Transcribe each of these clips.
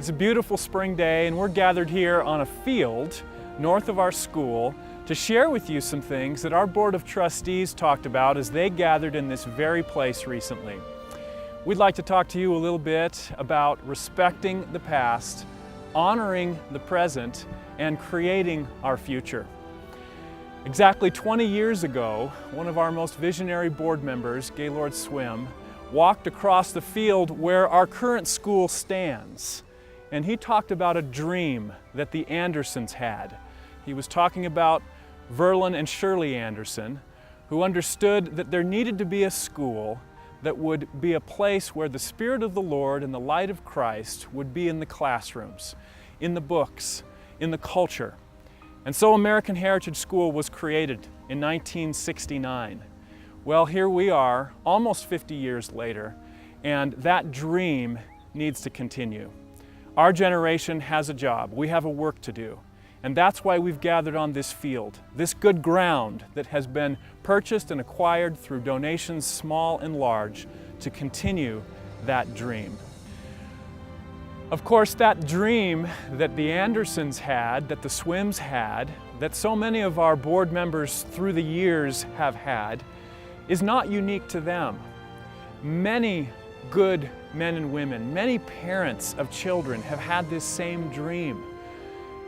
It's a beautiful spring day and we're gathered here on a field north of our school to share with you some things that our Board of Trustees talked about as they gathered in this very place recently. We'd like to talk to you a little bit about respecting the past, honoring the present, and creating our future. Exactly 20 years ago, one of our most visionary board members, Gaylord Swim, walked across the field where our current school stands. And he talked about a dream that the Andersons had. He was talking about Verlin and Shirley Anderson, who understood that there needed to be a school that would be a place where the Spirit of the Lord and the light of Christ would be in the classrooms, in the books, in the culture. And so American Heritage School was created in 1969. Well, here we are, almost 50 years later, and that dream needs to continue. Our generation has a job. We have a work to do. And that's why we've gathered on this field, this good ground that has been purchased and acquired through donations small and large to continue that dream. Of course, that dream that the Andersons had, that the Swims had, that so many of our board members through the years have had, is not unique to them. Many good men and women, many parents of children have had this same dream.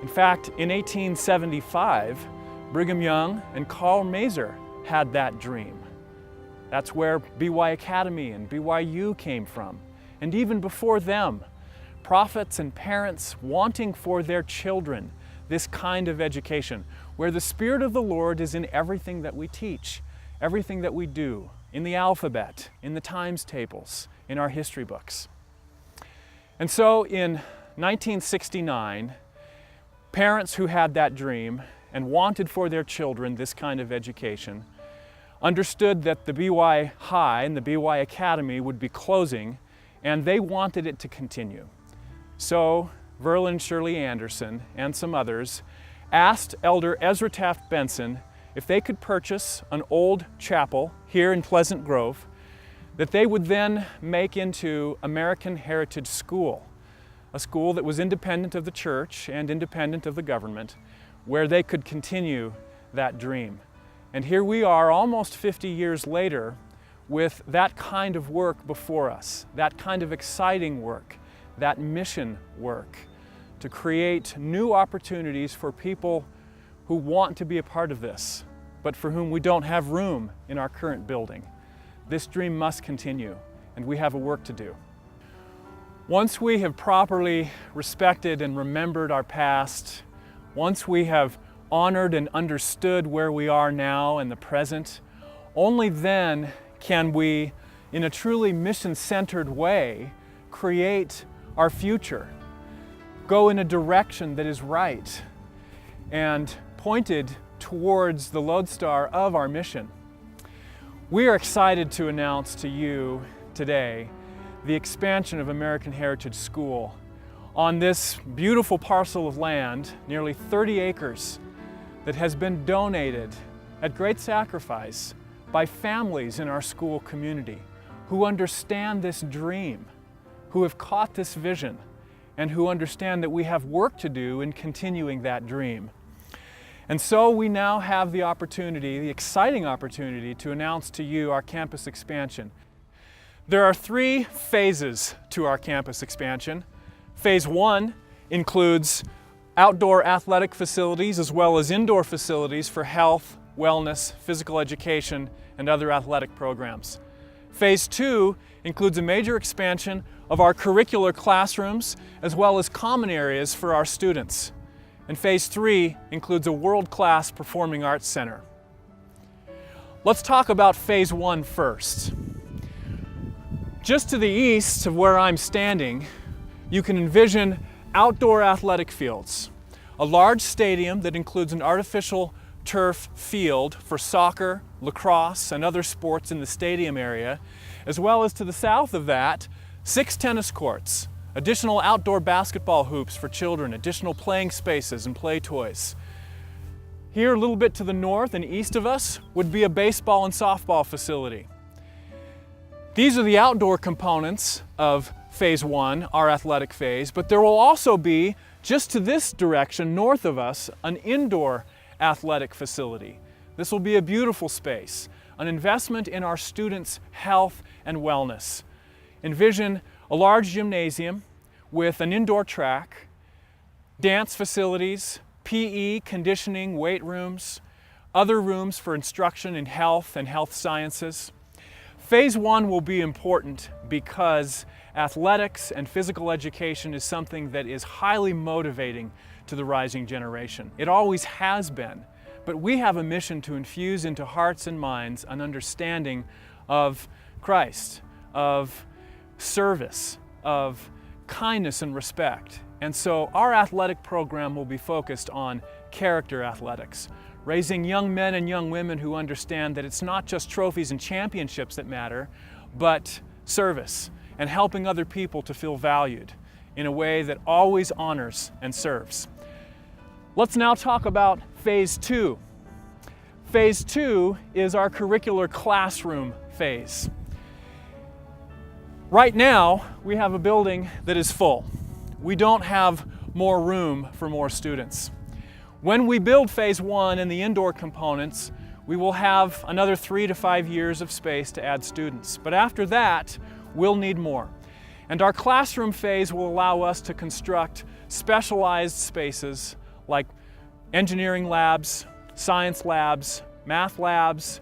In fact, in 1875, Brigham Young and Karl Maeser had that dream. That's where BY Academy and BYU came from. And even before them, prophets and parents wanting for their children this kind of education, where the Spirit of the Lord is in everything that we teach, everything that we do, in the alphabet, in the times tables, in our history books. And so in 1969, parents who had that dream and wanted for their children this kind of education understood that the BY High and the BY Academy would be closing, and they wanted it to continue. So Verlin and Shirley Anderson and some others asked Elder Ezra Taft Benson if they could purchase an old chapel here in Pleasant Grove that they would then make into American Heritage School, a school that was independent of the church and independent of the government, where they could continue that dream. And here we are almost 50 years later with that kind of work before us, that kind of exciting work, that mission work to create new opportunities for people who want to be a part of this, but for whom we don't have room in our current building. This dream must continue, and we have a work to do. Once we have properly respected and remembered our past, once we have honored and understood where we are now in the present, only then can we, in a truly mission-centered way, create our future, go in a direction that is right and pointed towards the lodestar of our mission. We are excited to announce to you today the expansion of American Heritage School on this beautiful parcel of land, nearly 30 acres, that has been donated at great sacrifice by families in our school community who understand this dream, who have caught this vision, and who understand that we have work to do in continuing that dream. And so we now have the opportunity, the exciting opportunity, to announce to you our campus expansion. There are 3 phases to our campus expansion. Phase 1 includes outdoor athletic facilities as well as indoor facilities for health, wellness, physical education, and other athletic programs. Phase 2 includes a major expansion of our curricular classrooms as well as common areas for our students. And Phase 3 includes a world-class performing arts center. Let's talk about Phase 1 first. Just to the east of where I'm standing, you can envision outdoor athletic fields, a large stadium that includes an artificial turf field for soccer, lacrosse, and other sports in the stadium area, as well as to the south of that, 6 tennis courts, additional outdoor basketball hoops for children, additional playing spaces and play toys. Here a little bit to the north and east of us would be a baseball and softball facility. These are the outdoor components of phase one, our athletic phase, but there will also be, just to this direction, north of us, an indoor athletic facility. This will be a beautiful space, an investment in our students' health and wellness. Envision a large gymnasium with an indoor track, dance facilities, PE, conditioning, weight rooms, other rooms for instruction in health and health sciences. Phase one will be important because athletics and physical education is something that is highly motivating to the rising generation. It always has been, but we have a mission to infuse into hearts and minds an understanding of Christ, of service, of kindness and respect. And so our athletic program will be focused on character athletics, raising young men and young women who understand that it's not just trophies and championships that matter, but service and helping other people to feel valued in a way that always honors and serves. Let's now talk about phase two. Phase two is our curricular classroom phase. Right now, we have a building that is full. We don't have more room for more students. When we build phase one and the indoor components, we will have another 3 to 5 years of space to add students. But after that, we'll need more. And our classroom phase will allow us to construct specialized spaces like engineering labs, science labs, math labs.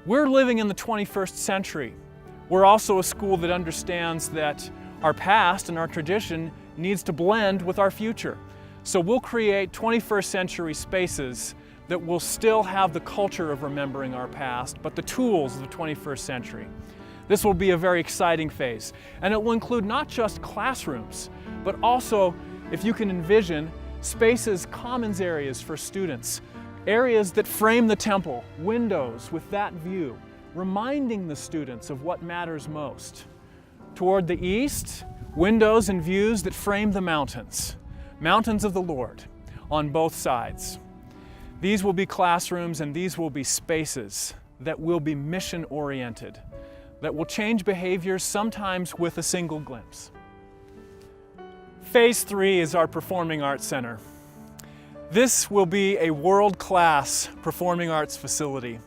We're living in the 21st century. We're also a school that understands that our past and our tradition needs to blend with our future. So we'll create 21st century spaces that will still have the culture of remembering our past, but the tools of the 21st century. This will be a very exciting phase, and it will include not just classrooms, but also, if you can envision, spaces, commons areas for students, areas that frame the temple, windows with that view, reminding the students of what matters most. Toward the east, windows and views that frame the mountains, mountains of the Lord on both sides. These will be classrooms and these will be spaces that will be mission-oriented, that will change behaviors sometimes with a single glimpse. Phase three is our Performing Arts Center. This will be a world-class performing arts facility.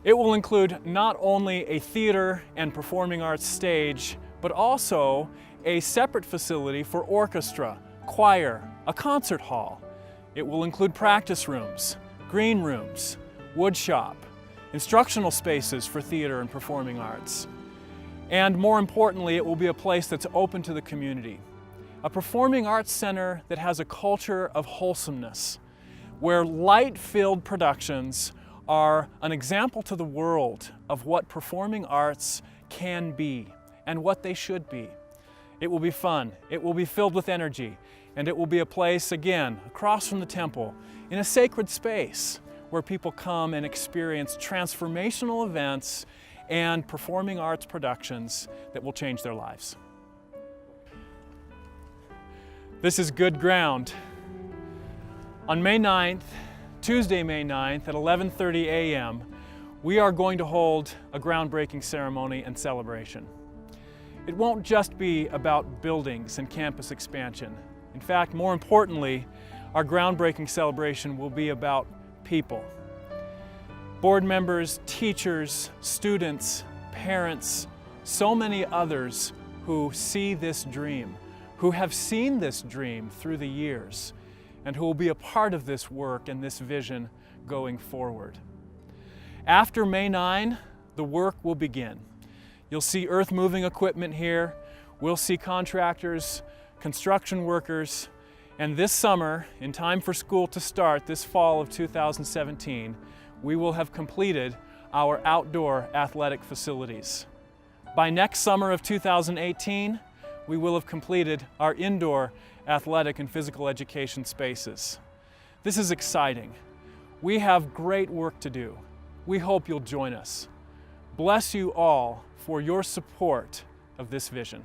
It will include not only a theater and performing arts stage, but also a separate facility for orchestra, choir, a concert hall. It will include practice rooms, green rooms, wood shop, instructional spaces for theater and performing arts. And more importantly, it will be a place that's open to the community. A performing arts center that has a culture of wholesomeness, where light-filled productions are an example to the world of what performing arts can be and what they should be. It will be fun, it will be filled with energy, and it will be a place, again, across from the temple, in a sacred space where people come and experience transformational events and performing arts productions that will change their lives. This is good ground. On May 9th, Tuesday, May 9th at 11:30 a.m., we are going to hold a groundbreaking ceremony and celebration. It won't just be about buildings and campus expansion. In fact, more importantly, our groundbreaking celebration will be about people. Board members, teachers, students, parents, so many others who see this dream, who have seen this dream through the years, and who will be a part of this work and this vision going forward. After May 9, the work will begin. You'll see earth-moving equipment here. We'll see contractors, construction workers, and this summer, in time for school to start this fall of 2017, we will have completed our outdoor athletic facilities. By next summer of 2018, we will have completed our indoor athletic and physical education spaces. This is exciting. We have great work to do. We hope you'll join us. Bless you all for your support of this vision.